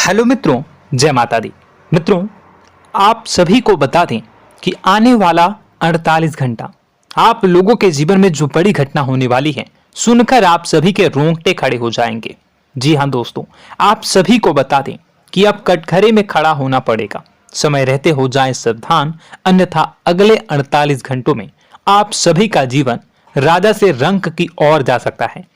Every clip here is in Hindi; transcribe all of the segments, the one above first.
हेलो मित्रों, जय माता दी। मित्रों, आप सभी को बता दें कि आने वाला 48 घंटा आप लोगों के जीवन में जो बड़ी घटना होने वाली है, सुनकर आप सभी के रोंगटे खड़े हो जाएंगे। जी हाँ दोस्तों, आप सभी को बता दें कि अब कटघरे में खड़ा होना पड़ेगा। समय रहते हो जाए सावधान, अन्यथा अगले 48 घंटों में आप सभी का जीवन राजा से रंक की ओर जा सकता है।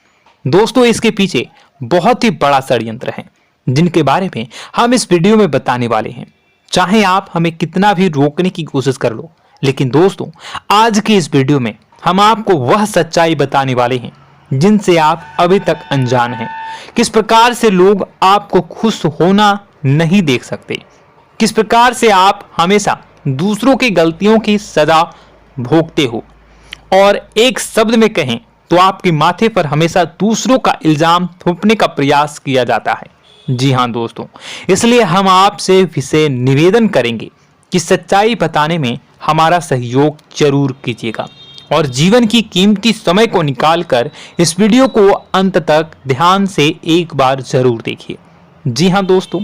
दोस्तों, इसके पीछे बहुत ही बड़ा षड्यंत्र है जिनके बारे में हम इस वीडियो में बताने वाले हैं। चाहे आप हमें कितना भी रोकने की कोशिश कर लो, लेकिन दोस्तों आज की इस वीडियो में हम आपको वह सच्चाई बताने वाले हैं जिनसे आप अभी तक अनजान हैं। किस प्रकार से लोग आपको खुश होना नहीं देख सकते, किस प्रकार से आप हमेशा दूसरों की गलतियों की सजा भोगते हो, और एक शब्द में कहें तो आपके माथे पर हमेशा दूसरों का इल्जाम थोपने का प्रयास किया जाता है। जी हाँ दोस्तों, इसलिए हम आपसे विशेष निवेदन करेंगे कि सच्चाई बताने में हमारा सहयोग जरूर कीजिएगा और जीवन की कीमती समय को निकालकर इस वीडियो को अंत तक ध्यान से एक बार जरूर देखिए। जी हाँ दोस्तों,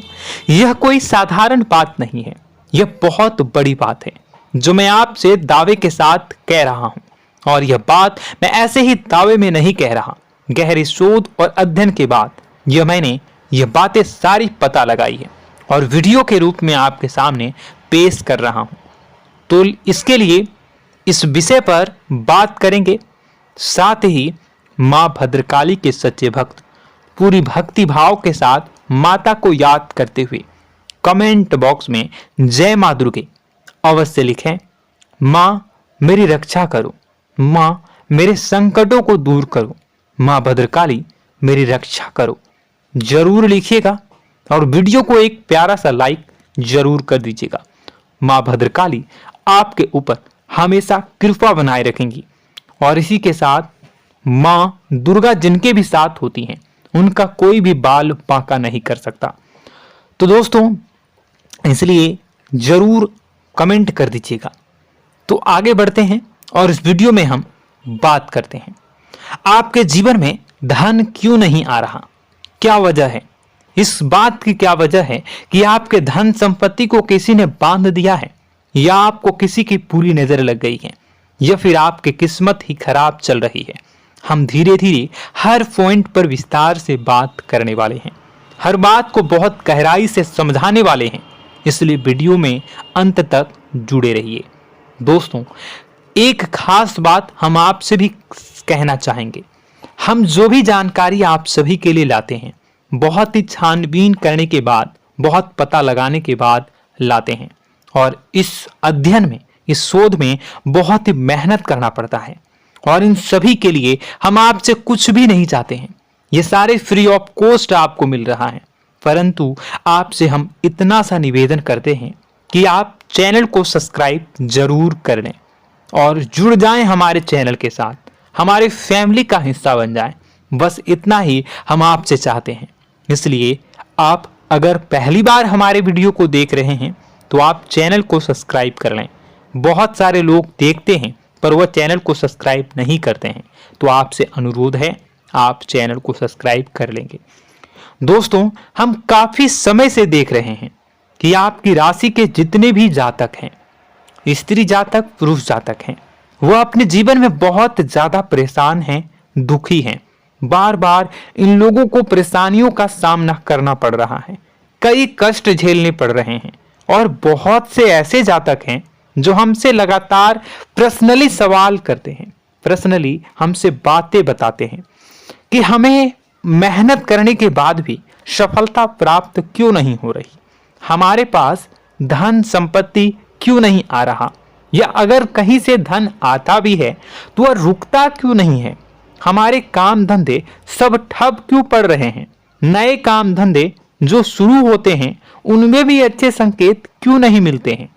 यह कोई साधारण बात नहीं है, यह बहुत बड़ी बात है जो मैं आपसे दावे के साथ कह रहा हूं। और यह बात मैं ऐसे ही दावे में नहीं कह रहा, गहरी शोध और अध्ययन के बाद मैंने यह बातें सारी पता लगाई है और वीडियो के रूप में आपके सामने पेश कर रहा हूं। तो इसके लिए इस विषय पर बात करेंगे। साथ ही मां भद्रकाली के सच्चे भक्त पूरी भक्ति भाव के साथ माता को याद करते हुए कमेंट बॉक्स में जय मां दुर्गे अवश्य लिखें। मां मेरी रक्षा करो, मां मेरे संकटों को दूर करो, मां भद्रकाली मेरी रक्षा करो, जरूर लिखिएगा और वीडियो को एक प्यारा सा लाइक जरूर कर दीजिएगा। मां भद्रकाली आपके ऊपर हमेशा कृपा बनाए रखेंगी और इसी के साथ मां दुर्गा जिनके भी साथ होती हैं उनका कोई भी बाल बांका नहीं कर सकता। तो दोस्तों, इसलिए जरूर कमेंट कर दीजिएगा। तो आगे बढ़ते हैं और इस वीडियो में हम बात करते हैं, आपके जीवन में धन क्यों नहीं आ रहा, क्या वजह है। इस बात की क्या वजह है कि आपके धन संपत्ति को किसी ने बांध दिया है, या आपको किसी की पूरी नजर लग गई है, या फिर आपकी किस्मत ही खराब चल रही है। हम धीरे धीरे हर पॉइंट पर विस्तार से बात करने वाले हैं, हर बात को बहुत गहराई से समझाने वाले हैं, इसलिए वीडियो में अंत तक जुड़े रहिए। दोस्तों, एक खास बात हम आपसे भी कहना चाहेंगे, हम जो भी जानकारी आप सभी के लिए लाते हैं बहुत ही छानबीन करने के बाद, बहुत पता लगाने के बाद लाते हैं, और इस अध्ययन में, इस शोध में बहुत ही मेहनत करना पड़ता है। और इन सभी के लिए हम आपसे कुछ भी नहीं चाहते हैं, ये सारे फ्री ऑफ कॉस्ट आपको मिल रहा है, परंतु आपसे हम इतना सा निवेदन करते हैं कि आप चैनल को सब्सक्राइब जरूर कर लें और जुड़ जाएं हमारे चैनल के साथ, हमारे फैमिली का हिस्सा बन जाएं। बस इतना ही हम आपसे चाहते हैं। इसलिए आप अगर पहली बार हमारे वीडियो को देख रहे हैं तो आप चैनल को सब्सक्राइब कर लें। बहुत सारे लोग देखते हैं पर वह चैनल को सब्सक्राइब नहीं करते हैं, तो आपसे अनुरोध है आप चैनल को सब्सक्राइब कर लेंगे। दोस्तों, हम काफी समय से देख रहे हैं कि आपकी राशि के जितने भी जातक हैं, स्त्री जातक, पुरुष जातक हैं, वह अपने जीवन में बहुत ज्यादा परेशान हैं, दुखी हैं। बार बार इन लोगों को परेशानियों का सामना करना पड़ रहा है, कई कष्ट झेलने पड़ रहे हैं, और बहुत से ऐसे जातक हैं जो हमसे लगातार पर्सनली सवाल करते हैं, पर्सनली हमसे बातें बताते हैं कि हमें मेहनत करने के बाद भी सफलता प्राप्त क्यों नहीं हो रही, हमारे पास धन संपत्ति क्यों नहीं आ रहा, या अगर कहीं से धन आता भी है तो वह रुकता क्यों नहीं है, हमारे काम धंधे सब ठप क्यों पड़ रहे हैं, नए काम धंधे जो शुरू होते हैं उनमें भी अच्छे संकेत क्यों नहीं मिलते हैं,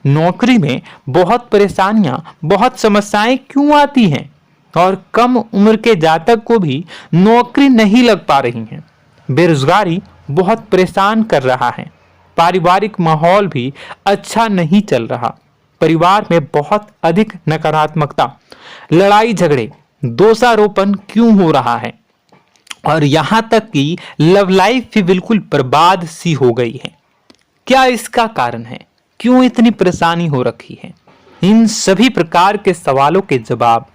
नौकरी में बहुत परेशानियां, बहुत समस्याएं क्यों आती हैं, और कम उम्र के जातक को भी नौकरी नहीं लग पा रही है, बेरोजगारी बहुत परेशान कर रहा है, पारिवारिक माहौल भी अच्छा नहीं चल रहा, परिवार में बहुत अधिक नकारात्मकता, लड़ाई झगड़े, दोषारोपण क्यों हो रहा है, और यहां तक कि लव लाइफ भी बिल्कुल बर्बाद सी हो गई है। क्या इसका कारण है? क्यों इतनी परेशानी हो रखी है? इन सभी प्रकार के सवालों के जवाब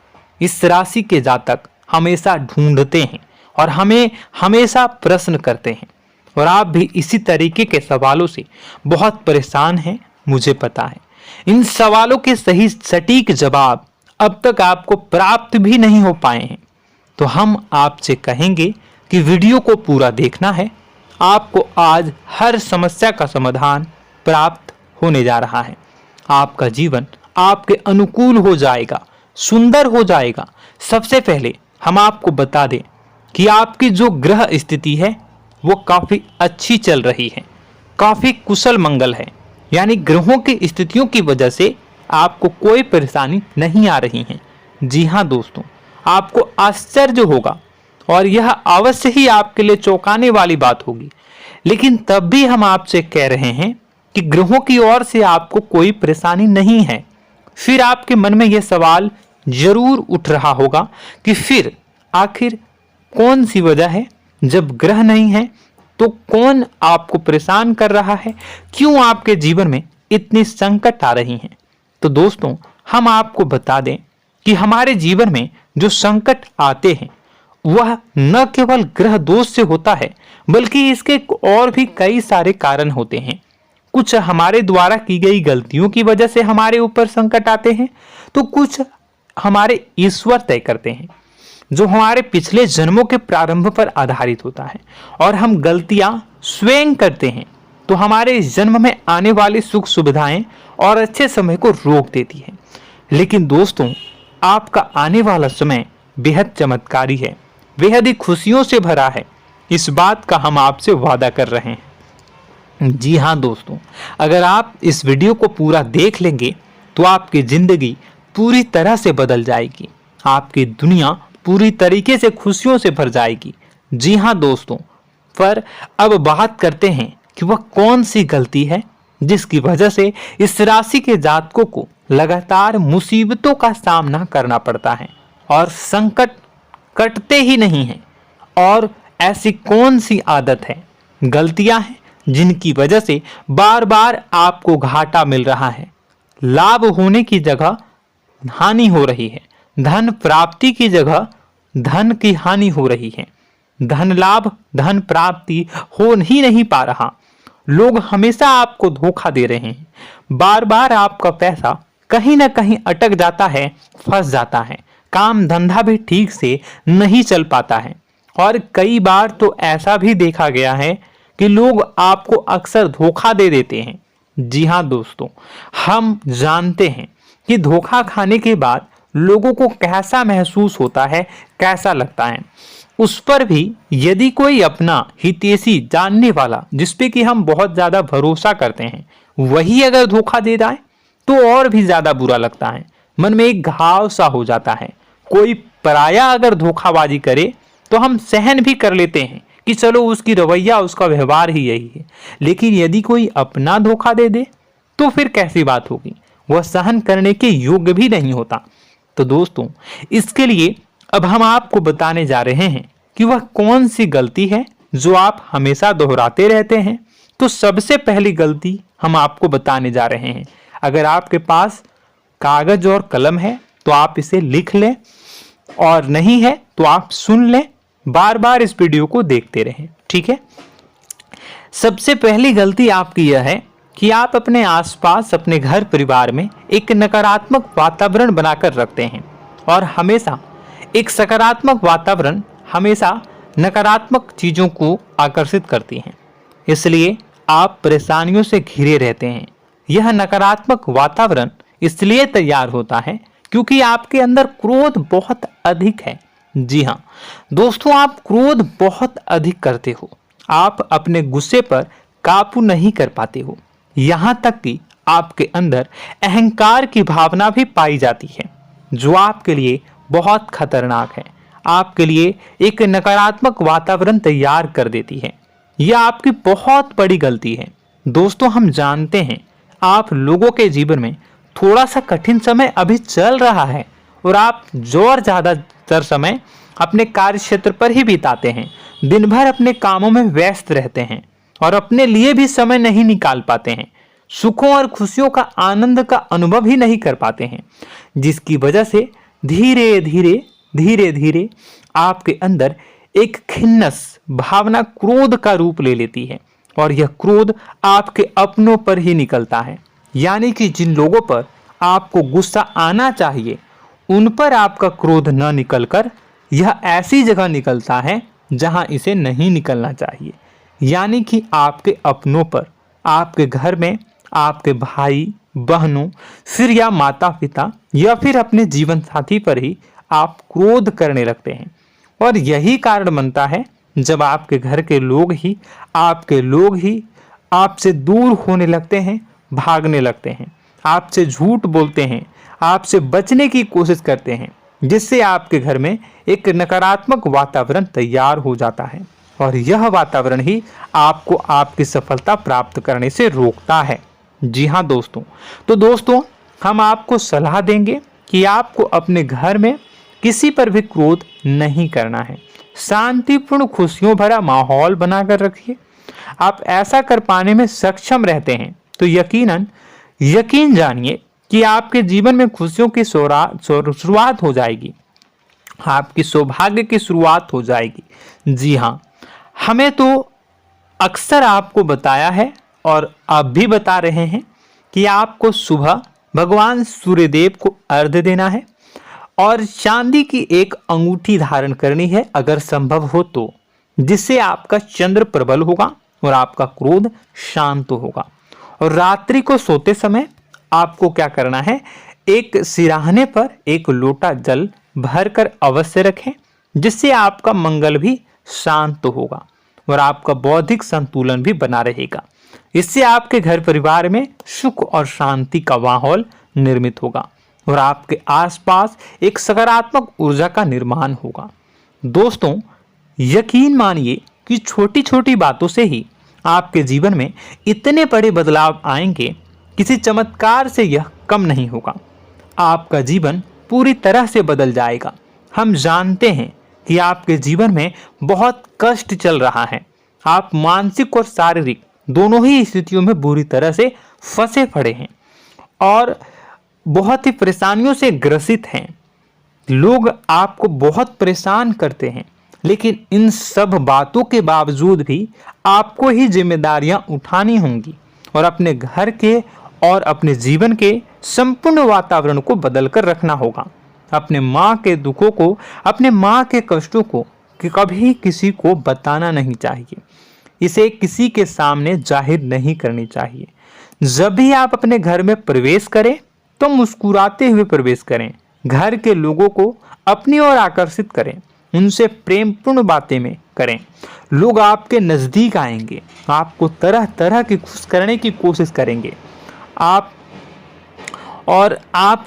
इस राशि के जातक हमेशा ढूंढते हैं और हमें हमेशा प्रश्न करते हैं। और आप भी इसी तरीके के सवालों से बहुत परेशान हैं, मुझे पता है। इन सवालों के सही सटीक जवाब अब तक आपको प्राप्त भी नहीं हो पाए हैं। तो हम आपसे कहेंगे कि वीडियो को पूरा देखना है। आपको आज हर समस्या का समाधान प्राप्त होने जा रहा है। आपका जीवन आपके अनुकूल हो जाएगा, सुंदर हो जाएगा। सबसे पहले हम आपको बता दें कि आपकी जो ग्रह स्थिति है वो काफी अच्छी चल रही है, काफी कुशल मंगल है। यानी ग्रहों की स्थितियों की वजह से आपको कोई परेशानी नहीं आ रही है। जी हाँ दोस्तों, आपको आश्चर्य होगा और यह अवश्य ही आपके लिए चौंकाने वाली बात होगी। लेकिन तब भी हम आपसे कह रहे हैं कि ग्रहों की ओर से आपको कोई परेशानी नहीं है। फिर आपके मन में यह सवाल जरूर उठ रहा होगा कि फिर आखिर कौन सी वजह है? जब ग्रह नहीं है तो कौन आपको परेशान कर रहा है? क्यों आपके जीवन में इतनी संकट आ रही हैं? तो दोस्तों, हम आपको बता दें कि हमारे जीवन में जो संकट आते हैं वह न केवल ग्रह दोष से होता है, बल्कि इसके और भी कई सारे कारण होते हैं। कुछ हमारे द्वारा की गई गलतियों की वजह से हमारे ऊपर संकट आते हैं, तो कुछ हमारे ईश्वर तय करते हैं, जो हमारे पिछले जन्मों के प्रारंभ पर आधारित होता है। और हम गलतियां स्वयं करते हैं तो हमारे इस जन्म में आने वाली सुख सुविधाएं और अच्छे समय को रोक देती है। लेकिन दोस्तों, आपका आने वाला समय बेहद चमत्कारी है, बेहद ही खुशियों से भरा है। इस बात का हम आपसे वादा कर रहे हैं। जी हाँ दोस्तों, अगर आप इस वीडियो को पूरा देख लेंगे तो आपकी जिंदगी पूरी तरह से बदल जाएगी, आपकी दुनिया पूरी तरीके से खुशियों से भर जाएगी। जी हाँ दोस्तों, पर अब बात करते हैं कि वह कौन सी गलती है जिसकी वजह से इस राशि के जातकों को लगातार मुसीबतों का सामना करना पड़ता है और संकट कटते ही नहीं हैं। और ऐसी कौन सी आदत है, गलतियां हैं जिनकी वजह से बार बार आपको घाटा मिल रहा है, लाभ होने की जगह हानि हो रही है, धन प्राप्ति की जगह धन की हानि हो रही है, धन लाभ धन प्राप्ति हो ही नहीं पा रहा, लोग हमेशा आपको धोखा दे रहे हैं, बार बार आपका पैसा कहीं ना कहीं अटक जाता है, फंस जाता है, काम धंधा भी ठीक से नहीं चल पाता है। और कई बार तो ऐसा भी देखा गया है कि लोग आपको अक्सर धोखा दे देते हैं। जी हाँ दोस्तों, हम जानते हैं कि धोखा खाने के बाद लोगों को कैसा महसूस होता है, कैसा लगता है। उस पर भी यदि कोई अपना हितैषी जानने वाला, जिसपे कि हम बहुत ज्यादा भरोसा करते हैं, वही अगर धोखा दे जाए तो और भी ज्यादा बुरा लगता है, मन में एक घाव सा हो जाता है। कोई पराया अगर धोखाबाजी करे तो हम सहन भी कर लेते हैं कि चलो उसकी रवैया, उसका व्यवहार ही यही है। लेकिन यदि कोई अपना धोखा दे दे तो फिर कैसी बात होगी, वह सहन करने के योग्य भी नहीं होता। तो दोस्तों, इसके लिए अब हम आपको बताने जा रहे हैं कि वह कौन सी गलती है जो आप हमेशा दोहराते रहते हैं। तो सबसे पहली गलती हम आपको बताने जा रहे हैं। अगर आपके पास कागज और कलम है तो आप इसे लिख लें, और नहीं है तो आप सुन लें, बार बार इस वीडियो को देखते रहें, ठीक है। सबसे पहली गलती आपकी यह है कि आप अपने आसपास, अपने घर परिवार में एक नकारात्मक वातावरण बनाकर रखते हैं। और हमेशा एक सकारात्मक वातावरण हमेशा नकारात्मक चीजों को आकर्षित करती हैं, इसलिए आप परेशानियों से घिरे रहते हैं। यह नकारात्मक वातावरण इसलिए तैयार होता है क्योंकि आपके अंदर क्रोध बहुत अधिक है। जी हाँ दोस्तों, आप क्रोध बहुत अधिक करते हो, आप अपने गुस्से पर काबू नहीं कर पाते हो, यहाँ तक कि आपके अंदर अहंकार की भावना भी पाई जाती है, जो आपके लिए बहुत खतरनाक है, आपके लिए एक नकारात्मक वातावरण तैयार कर देती है। यह आपकी बहुत बड़ी गलती है। दोस्तों, हम जानते हैं आप लोगों के जीवन में थोड़ा सा कठिन समय अभी चल रहा है और आप और ज्यादातर समय अपने कार्य क्षेत्र पर ही बिताते हैं, दिन भर अपने कामों में व्यस्त रहते हैं और अपने लिए भी समय नहीं निकाल पाते हैं, सुखों और खुशियों का आनंद का अनुभव ही नहीं कर पाते हैं, जिसकी वजह से धीरे धीरे धीरे धीरे आपके अंदर एक खिन्नस भावना क्रोध का रूप ले लेती है और यह क्रोध आपके अपनों पर ही निकलता है। यानी कि जिन लोगों पर आपको गुस्सा आना चाहिए उन पर आपका क्रोध न निकलकर यह ऐसी जगह निकलता है जहां इसे नहीं निकलना चाहिए। यानी कि आपके अपनों पर, आपके घर में आपके भाई बहनों, फिर या माता पिता या फिर अपने जीवन साथी पर ही आप क्रोध करने लगते हैं। और यही कारण बनता है जब आपके घर के लोग ही आपसे दूर होने लगते हैं, भागने लगते हैं, आपसे झूठ बोलते हैं, आपसे बचने की कोशिश करते हैं, जिससे आपके घर में एक नकारात्मक वातावरण तैयार हो जाता है और यह वातावरण ही आपको आपकी सफलता प्राप्त करने से रोकता है। जी हाँ दोस्तों, तो दोस्तों हम आपको सलाह देंगे कि आपको अपने घर में किसी पर भी क्रोध नहीं करना है। शांतिपूर्ण खुशियों भरा माहौल बनाकर रखिए। आप ऐसा कर पाने में सक्षम रहते हैं तो यकीन जानिए कि आपके जीवन में खुशियों की शुरुआत हो जाएगी, आपकी सौभाग्य की शुरुआत हो जाएगी। जी हाँ, हमें तो अक्सर आपको बताया है और आप भी बता रहे हैं कि आपको सुबह भगवान सूर्यदेव को अर्घ्य देना है और चांदी की एक अंगूठी धारण करनी है अगर संभव हो तो, जिससे आपका चंद्र प्रबल होगा और आपका क्रोध शांत होगा। और रात्रि को सोते समय आपको क्या करना है, एक सिराहने पर एक लोटा जल भरकर अवश्य रखें, जिससे आपका मंगल भी शांत होगा और आपका बौद्धिक संतुलन भी बना रहेगा। इससे आपके घर परिवार में सुख और शांति का माहौल निर्मित होगा और आपके आसपास एक सकारात्मक ऊर्जा का निर्माण होगा। दोस्तों यकीन मानिए कि छोटी छोटी बातों से ही आपके जीवन में इतने बड़े बदलाव आएंगे, किसी चमत्कार से यह कम नहीं होगा। आपका जीवन पूरी तरह से बदल जाएगा। हम जानते हैं कि आपके जीवन में बहुत कष्ट चल रहा है, आप मानसिक और शारीरिक दोनों ही स्थितियों में बुरी तरह से फंसे पड़े हैं और बहुत ही परेशानियों से ग्रसित हैं। लोग आपको बहुत परेशान करते हैं, लेकिन इन सब बातों के बावजूद भी आपको ही जिम्मेदारियां उठानी होंगी और अपने घर के और अपने जीवन के संपूर्ण वातावरण को बदलकर रखना होगा। अपने माँ के दुखों को, अपने माँ के कष्टों को कभी किसी को बताना नहीं चाहिए, इसे किसी के सामने जाहिर नहीं करनी चाहिए। जब भी आप अपने घर में प्रवेश करें तो मुस्कुराते हुए प्रवेश करें, घर के लोगों को अपनी ओर आकर्षित करें, उनसे प्रेमपूर्ण बातें में करें। लोग आपके नज़दीक आएंगे, आपको तरह तरह की खुश करने की कोशिश करेंगे। आप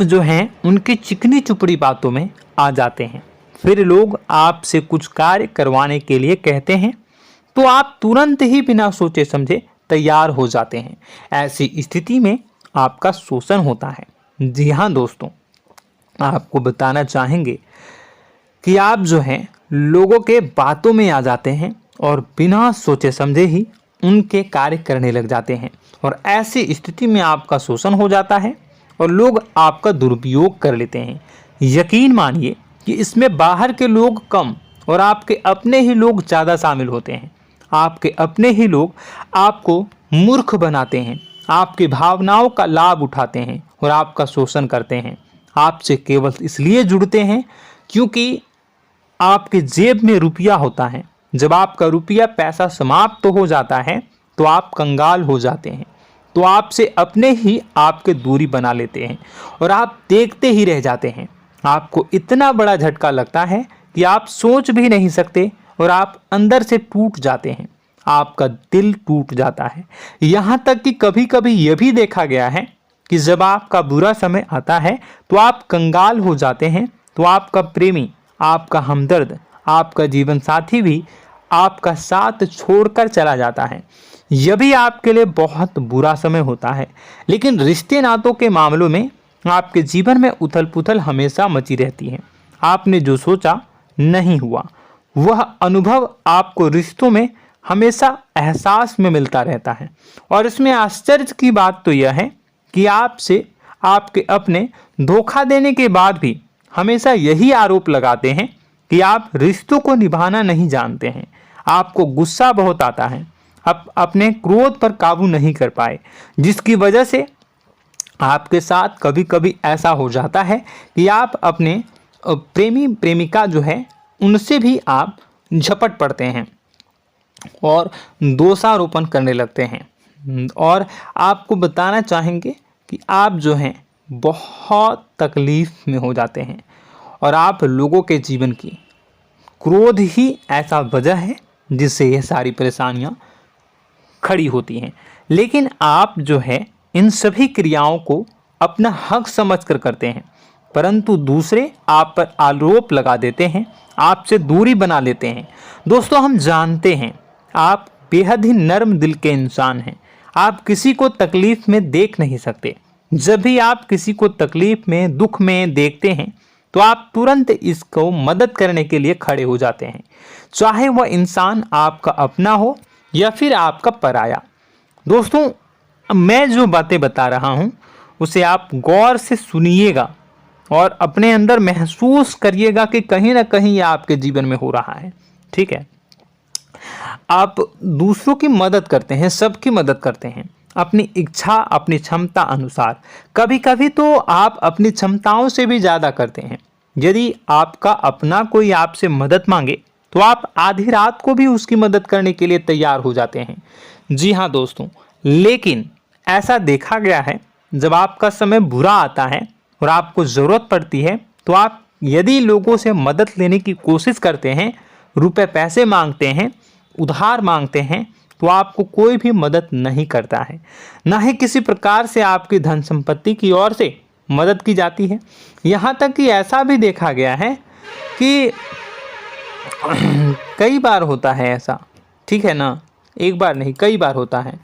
जो हैं उनकी चिकनी चुपड़ी बातों में आ जाते हैं। फिर लोग आपसे कुछ कार्य करवाने के लिए कहते हैं तो आप तुरंत ही बिना सोचे समझे तैयार हो जाते हैं। ऐसी स्थिति में आपका शोषण होता है। जी हाँ दोस्तों, आपको बताना चाहेंगे कि आप जो हैं लोगों के बातों में आ जाते हैं और बिना सोचे समझे ही उनके कार्य करने लग जाते हैं और ऐसी स्थिति में आपका शोषण हो जाता है और लोग आपका दुरुपयोग कर लेते हैं। यकीन मानिए कि इसमें बाहर के लोग कम और आपके अपने ही लोग ज़्यादा शामिल होते हैं। आपके अपने ही लोग आपको मूर्ख बनाते हैं, आपकी भावनाओं का लाभ उठाते हैं और आपका शोषण करते हैं। आपसे केवल इसलिए जुड़ते हैं क्योंकि आपके जेब में रुपया होता है। जब आपका रुपया पैसा समाप्त हो जाता है तो आप कंगाल हो जाते हैं, तो आपसे अपने ही आपके दूरी बना लेते हैं और आप देखते ही रह जाते हैं। आपको इतना बड़ा झटका लगता है कि आप सोच भी नहीं सकते और आप अंदर से टूट जाते हैं, आपका दिल टूट जाता है। यहाँ तक कि कभी कभी यह भी देखा गया है कि जब आपका बुरा समय आता है तो आप कंगाल हो जाते हैं, तो आपका प्रेमी, आपका हमदर्द, आपका जीवन साथी भी आपका साथ छोड़कर चला जाता है। यह भी आपके लिए बहुत बुरा समय होता है। लेकिन रिश्ते नातों के मामलों में आपके जीवन में उथल पुथल हमेशा मची रहती है। आपने जो सोचा नहीं हुआ। वह अनुभव आपको रिश्तों में हमेशा एहसास में मिलता रहता है। और इसमें आश्चर्य की बात तो यह है कि आपसे आपके अपने धोखा देने के बाद भी हमेशा यही आरोप लगाते हैं कि आप रिश्तों को निभाना नहीं जानते हैं। आपको गुस्सा बहुत आता है, आप अपने क्रोध पर काबू नहीं कर पाए, जिसकी वजह से आपके साथ कभी कभी ऐसा हो जाता है कि आप अपने प्रेमी प्रेमिका जो है उनसे भी आप झपट पड़ते हैं और दोषारोपण करने लगते हैं। और आपको बताना चाहेंगे कि आप जो हैं बहुत तकलीफ में हो जाते हैं और आप लोगों के जीवन की क्रोध ही ऐसा वजह है जिससे यह सारी परेशानियां खड़ी होती हैं। लेकिन आप जो है इन सभी क्रियाओं को अपना हक समझकर करते हैं, परंतु दूसरे आप पर आरोप लगा देते हैं, आपसे दूरी बना लेते हैं। दोस्तों, हम जानते हैं आप बेहद ही नर्म दिल के इंसान हैं। आप किसी को तकलीफ में देख नहीं सकते। जब भी आप किसी को तकलीफ में, दुख में देखते हैं तो आप तुरंत इसको मदद करने के लिए खड़े हो जाते हैं, चाहे वह इंसान आपका अपना हो या फिर आपका पराया। दोस्तों, मैं जो बातें बता रहा हूं उसे आप गौर से सुनिएगा और अपने अंदर महसूस करिएगा कि कहीं ना कहीं यह आपके जीवन में हो रहा है। ठीक है, आप दूसरों की मदद करते हैं, सबकी मदद करते हैं अपनी इच्छा, अपनी क्षमता अनुसार। कभी कभी तो आप अपनी क्षमताओं से भी ज़्यादा करते हैं। यदि आपका अपना कोई आपसे मदद मांगे तो आप आधी रात को भी उसकी मदद करने के लिए तैयार हो जाते हैं। जी हाँ दोस्तों, लेकिन ऐसा देखा गया है जब आपका समय बुरा आता है और आपको ज़रूरत पड़ती है तो आप यदि लोगों से मदद लेने की कोशिश करते हैं, रुपए पैसे मांगते हैं, उधार मांगते हैं, तो आपको कोई भी मदद नहीं करता है। ना ही किसी प्रकार से आपकी धन संपत्ति की ओर से मदद की जाती है। यहाँ तक कि ऐसा भी देखा गया है कि कई बार होता है ऐसा, ठीक है ना, एक बार नहीं कई बार होता है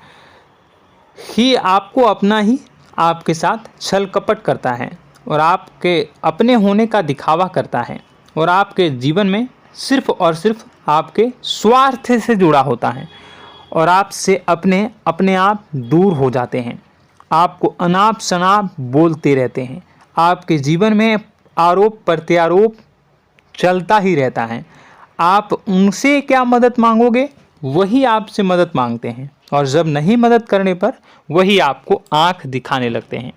कि आपको अपना ही आपके साथ छल कपट करता है और आपके अपने होने का दिखावा करता है और आपके जीवन में सिर्फ और सिर्फ आपके स्वार्थ से जुड़ा होता है और आपसे अपने आप दूर हो जाते हैं। आपको अनाप शनाप बोलते रहते हैं। आपके जीवन में आरोप प्रत्यारोप चलता ही रहता है। आप उनसे क्या मदद मांगोगे, वही आपसे मदद मांगते हैं और जब नहीं मदद करने पर वही आपको आंख दिखाने लगते हैं।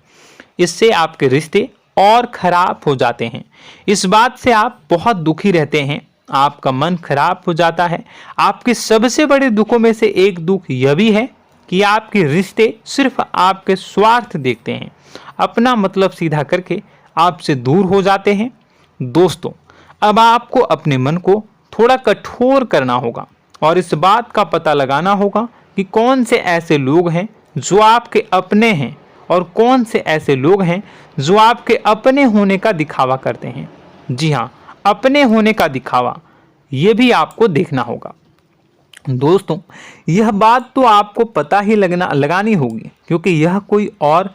इससे आपके रिश्ते और खराब हो जाते हैं। इस बात से आप बहुत दुखी रहते हैं, आपका मन खराब हो जाता है। आपके सबसे बड़े दुखों में से एक दुख यह भी है कि आपके रिश्ते सिर्फ आपके स्वार्थ देखते हैं, अपना मतलब सीधा करके आपसे दूर हो जाते हैं। दोस्तों, अब आपको अपने मन को थोड़ा कठोर करना होगा और इस बात का पता लगाना होगा कि कौन से ऐसे लोग हैं जो आपके अपने हैं और कौन से ऐसे लोग हैं जो आपके अपने होने का दिखावा करते हैं। जी हाँ, अपने होने का दिखावा, ये भी आपको देखना होगा। दोस्तों, यह बात तो आपको पता ही लगानी होगी, क्योंकि यह कोई और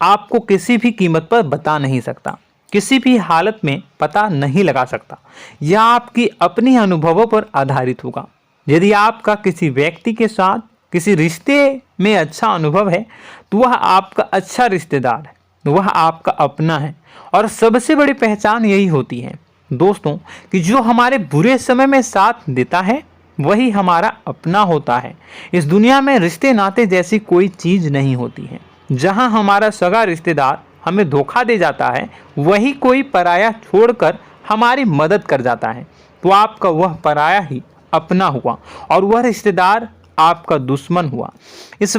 आपको किसी भी कीमत पर बता नहीं सकता, किसी भी हालत में पता नहीं लगा सकता। यह आपकी अपनी अनुभवों पर आधारित होगा। यदि आपका किसी व्यक्ति के साथ किसी रिश्ते में अच्छा अनुभव है तो वह आपका अच्छा रिश्तेदार है, वह आपका अपना है। और सबसे बड़ी पहचान यही होती है दोस्तों कि जो हमारे बुरे समय में साथ देता है वही हमारा अपना होता है। इस दुनिया में रिश्ते नाते जैसी कोई चीज़ नहीं होती है। जहां हमारा सगा रिश्तेदार हमें धोखा दे जाता है, वही कोई पराया छोड़कर हमारी मदद कर जाता है, तो आपका वह पराया ही अपना हुआ और वह रिश्तेदार आपका दुश्मन हुआ। इस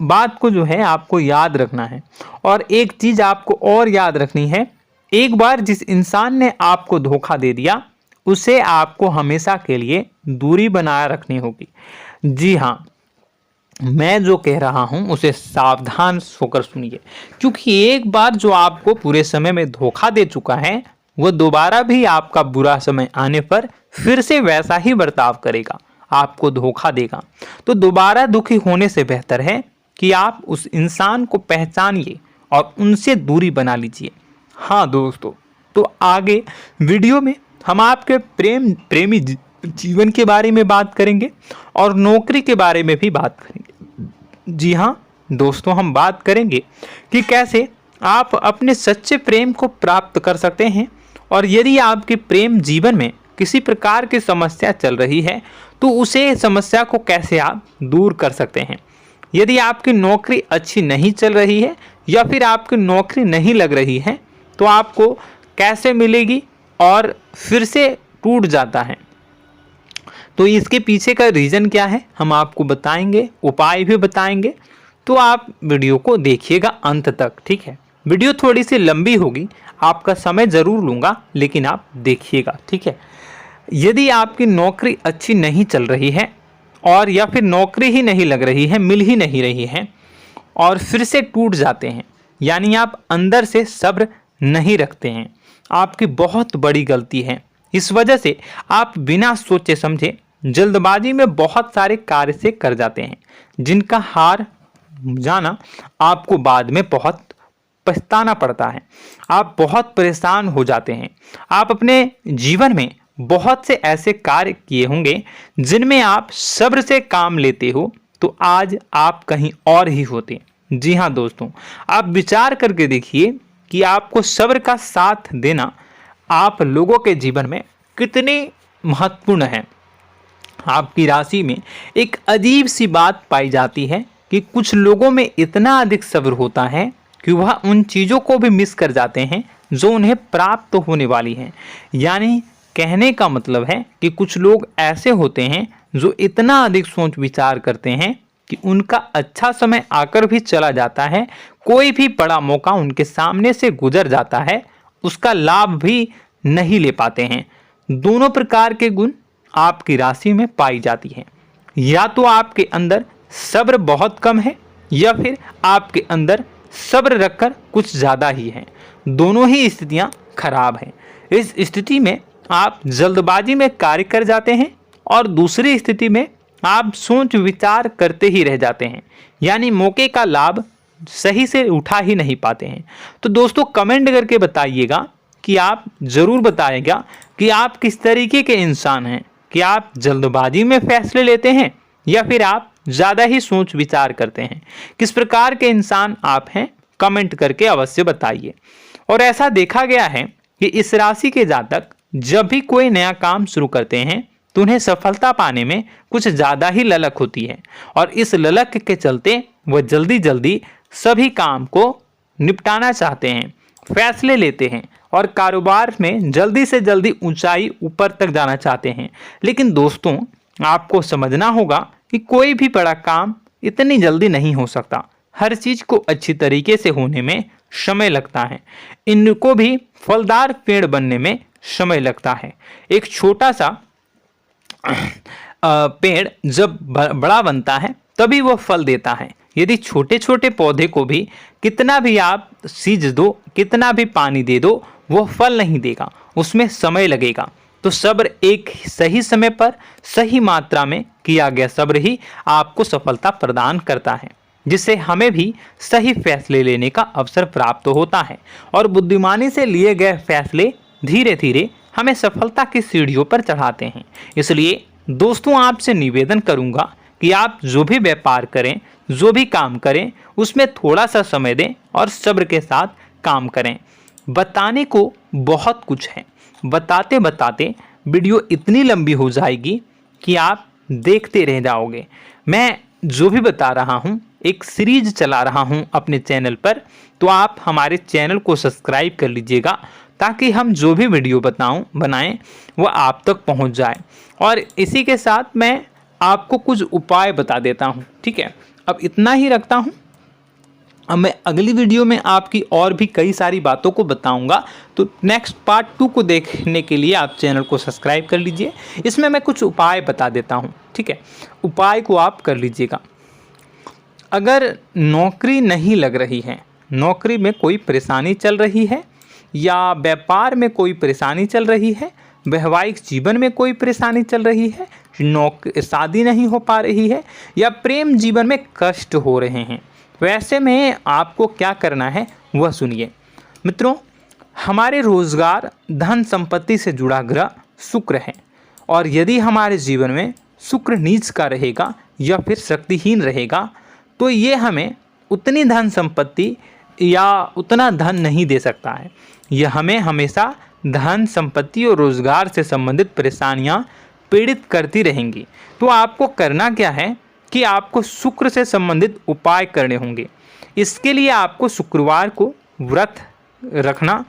बात को जो है आपको याद रखना है। और एक चीज़ आपको और याद रखनी है, एक बार जिस इंसान ने आपको धोखा दे दिया उसे आपको हमेशा के लिए दूरी बनाए रखनी होगी। जी हाँ, मैं जो कह रहा हूं उसे सावधान होकर सुनिए, क्योंकि एक बार जो आपको पूरे समय में धोखा दे चुका है वह दोबारा भी आपका बुरा समय आने पर फिर से वैसा ही बर्ताव करेगा, आपको धोखा देगा। तो दोबारा दुखी होने से बेहतर है कि आप उस इंसान को पहचानिए और उनसे दूरी बना लीजिए। हाँ दोस्तों, तो आगे वीडियो में हम आपके प्रेमी जीवन के बारे में बात करेंगे और नौकरी के बारे में भी बात करेंगे। जी हाँ दोस्तों, हम बात करेंगे कि कैसे आप अपने सच्चे प्रेम को प्राप्त कर सकते हैं, और यदि आपके प्रेम जीवन में किसी प्रकार की समस्या चल रही है तो उसे समस्या को कैसे आप दूर कर सकते हैं। यदि आपकी नौकरी अच्छी नहीं चल रही है या फिर आपकी नौकरी नहीं लग रही है तो आपको कैसे मिलेगी और फिर से टूट जाता है, तो इसके पीछे का रीज़न क्या है हम आपको बताएंगे, उपाय भी बताएंगे। तो आप वीडियो को देखिएगा अंत तक, ठीक है। वीडियो थोड़ी सी लंबी होगी, आपका समय ज़रूर लूँगा, लेकिन आप देखिएगा, ठीक है। यदि आपकी नौकरी अच्छी नहीं चल रही है और या फिर नौकरी ही नहीं लग रही है, मिल ही नहीं रही है और फिर से टूट जाते हैं, यानी आप अंदर से सब्र नहीं रखते हैं, आपकी बहुत बड़ी गलती है। इस वजह से आप बिना सोचे समझे जल्दबाजी में बहुत सारे कार्य से कर जाते हैं, जिनका हार जाना आपको बाद में बहुत पछताना पड़ता है। आप बहुत परेशान हो जाते हैं। आप अपने जीवन में बहुत से ऐसे कार्य किए होंगे जिनमें आप सब्र से काम लेते हो, तो आज आप कहीं और ही होते। जी हाँ दोस्तों, आप विचार करके देखिए कि आपको सब्र का साथ देना आप लोगों के जीवन में कितने महत्वपूर्ण है। आपकी राशि में एक अजीब सी बात पाई जाती है कि कुछ लोगों में इतना अधिक सब्र होता है कि वह उन चीज़ों को भी मिस कर जाते हैं जो उन्हें प्राप्त होने वाली हैं। यानी कहने का मतलब है कि कुछ लोग ऐसे होते हैं जो इतना अधिक सोच विचार करते हैं कि उनका अच्छा समय आकर भी चला जाता है, कोई भी बड़ा मौका उनके सामने से गुजर जाता है, उसका लाभ भी नहीं ले पाते हैं। दोनों प्रकार के गुण आपकी राशि में पाई जाती हैं। या तो आपके अंदर सब्र बहुत कम है या फिर आपके अंदर सब्र रखकर कुछ ज़्यादा ही है। दोनों ही स्थितियाँ खराब हैं। इस स्थिति में आप जल्दबाजी में कार्य कर जाते हैं और दूसरी स्थिति में आप सोच विचार करते ही रह जाते हैं, यानी मौके का लाभ सही से उठा ही नहीं पाते हैं। तो दोस्तों कमेंट करके बताइएगा कि आप ज़रूर बताइएगा कि आप किस तरीके के इंसान हैं, कि आप जल्दबाजी में फैसले लेते हैं या फिर आप ज़्यादा ही सोच विचार करते हैं। किस प्रकार के इंसान आप हैं, कमेंट करके अवश्य बताइए। और ऐसा देखा गया है कि इस राशि के जातक जब भी कोई नया काम शुरू करते हैं तो उन्हें सफलता पाने में कुछ ज़्यादा ही ललक होती है, और इस ललक के चलते वह जल्दी जल्दी सभी काम को निपटाना चाहते हैं, फैसले लेते हैं और कारोबार में जल्दी से जल्दी ऊंचाई ऊपर तक जाना चाहते हैं। लेकिन दोस्तों आपको समझना होगा कि कोई भी बड़ा काम इतनी जल्दी नहीं हो सकता। हर चीज़ को अच्छी तरीके से होने में समय लगता है। इनको भी फलदार पेड़ बनने में समय लगता है। एक छोटा सा पेड़ जब बड़ा बनता है तभी वो फल देता है। यदि छोटे छोटे पौधे को भी कितना भी आप सींच दो, कितना भी पानी दे दो, वो फल नहीं देगा, उसमें समय लगेगा। तो सब्र एक सही समय पर सही मात्रा में किया गया सब्र ही आपको सफलता प्रदान करता है, जिससे हमें भी सही फैसले लेने का अवसर प्राप्त होता है और बुद्धिमानी से लिए गए फैसले धीरे धीरे हमें सफलता की सीढ़ियों पर चढ़ाते हैं। इसलिए दोस्तों आपसे निवेदन करूंगा कि आप जो भी व्यापार करें, जो भी काम करें, उसमें थोड़ा सा समय दें और सब्र के साथ काम करें। बताने को बहुत कुछ है, बताते बताते वीडियो इतनी लंबी हो जाएगी कि आप देखते रह जाओगे। मैं जो भी बता रहा हूँ एक सीरीज चला रहा हूँ अपने चैनल पर, तो आप हमारे चैनल को सब्सक्राइब कर लीजिएगा ताकि हम जो भी वीडियो बनाएं वो आप तक पहुँच जाए। और इसी के साथ मैं आपको कुछ उपाय बता देता हूँ, ठीक है। अब इतना ही रखता हूँ। अब मैं अगली वीडियो में आपकी और भी कई सारी बातों को बताऊंगा, तो नेक्स्ट पार्ट 2 को देखने के लिए आप चैनल को सब्सक्राइब कर लीजिए। इसमें मैं कुछ उपाय बता देता हूं, ठीक है। उपाय को आप कर लीजिएगा। अगर नौकरी नहीं लग रही है, नौकरी में कोई परेशानी चल रही है, या व्यापार में कोई परेशानी चल रही है, वैवाहिक जीवन में कोई परेशानी चल रही है, शादी नहीं हो पा रही है, या प्रेम जीवन में कष्ट हो रहे हैं, वैसे में आपको क्या करना है वह सुनिए। मित्रों, हमारे रोजगार धन संपत्ति से जुड़ा ग्रह शुक्र है, और यदि हमारे जीवन में शुक्र नीच का रहेगा या फिर शक्तिहीन रहेगा तो ये हमें उतनी धन संपत्ति या उतना धन नहीं दे सकता है। यह हमें हमेशा धन संपत्ति और रोजगार से संबंधित परेशानियां पीड़ित करती रहेंगी। तो आपको करना क्या है कि आपको शुक्र से संबंधित उपाय करने होंगे। इसके लिए आपको शुक्रवार को व्रत रखना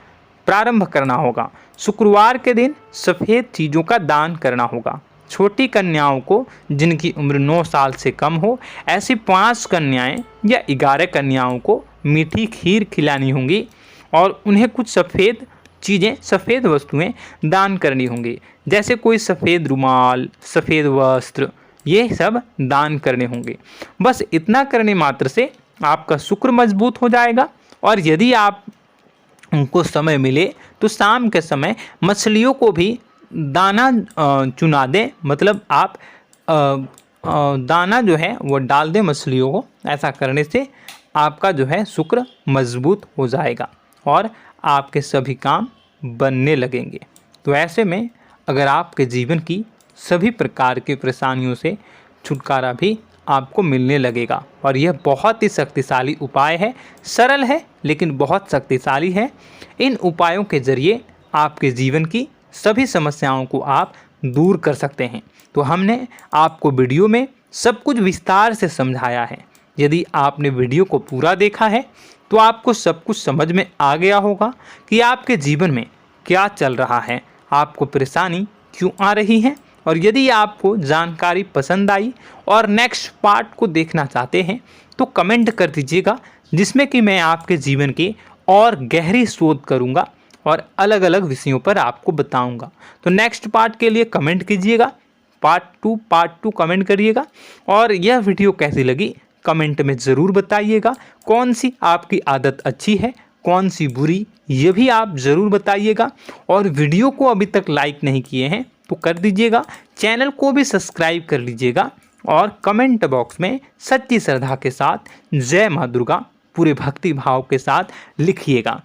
प्रारंभ करना होगा। शुक्रवार के दिन सफ़ेद चीज़ों का दान करना होगा। छोटी कन्याओं को जिनकी उम्र 9 साल से कम हो, ऐसी 5 कन्याएं या 11 कन्याओं को मीठी खीर खिलानी होंगी और उन्हें कुछ सफ़ेद चीज़ें, सफ़ेद वस्तुएं दान करनी होंगी, जैसे कोई सफ़ेद रुमाल, सफ़ेद वस्त्र, ये सब दान करने होंगे। बस इतना करने मात्र से आपका शुक्र मजबूत हो जाएगा। और यदि आप उनको समय मिले तो शाम के समय मछलियों को भी दाना चुना दें, मतलब आप दाना जो है वो डाल दें मछलियों को। ऐसा करने से आपका जो है शुक्र मजबूत हो जाएगा और आपके सभी काम बनने लगेंगे। तो ऐसे में अगर आपके जीवन की सभी प्रकार की परेशानियों से छुटकारा भी आपको मिलने लगेगा। और यह बहुत ही शक्तिशाली उपाय है, सरल है लेकिन बहुत शक्तिशाली है। इन उपायों के ज़रिए आपके जीवन की सभी समस्याओं को आप दूर कर सकते हैं। तो हमने आपको वीडियो में सब कुछ विस्तार से समझाया है। यदि आपने वीडियो को पूरा देखा है तो आपको सब कुछ समझ में आ गया होगा कि आपके जीवन में क्या चल रहा है, आपको परेशानी क्यों आ रही है। और यदि आपको जानकारी पसंद आई और नेक्स्ट पार्ट को देखना चाहते हैं तो कमेंट कर दीजिएगा, जिसमें कि मैं आपके जीवन की और गहरी शोध करूंगा और अलग अलग विषयों पर आपको बताऊंगा। तो नेक्स्ट पार्ट के लिए कमेंट कीजिएगा, पार्ट टू कमेंट करिएगा। और यह वीडियो कैसी लगी कमेंट में ज़रूर बताइएगा। कौन सी आपकी आदत अच्छी है, कौन सी बुरी, ये भी आप ज़रूर बताइएगा। और वीडियो को अभी तक लाइक नहीं किए हैं तो कर दीजिएगा, चैनल को भी सब्सक्राइब कर लीजिएगा और कमेंट बॉक्स में सच्ची श्रद्धा के साथ जय माँ दुर्गा पूरे भक्ति भाव के साथ लिखिएगा।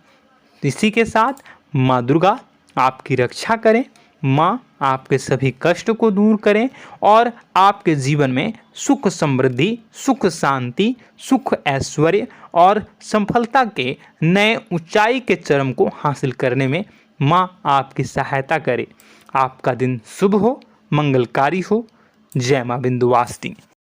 इसी के साथ माँ दुर्गा आपकी रक्षा करें, माँ आपके सभी कष्ट को दूर करें और आपके जीवन में सुख समृद्धि, सुख शांति, सुख ऐश्वर्य और सफलता के नए ऊंचाई के चरम को हासिल करने में माँ आपकी सहायता करे। आपका दिन शुभ हो, मंगलकारी हो। जय माँ विंध्यवासिनी।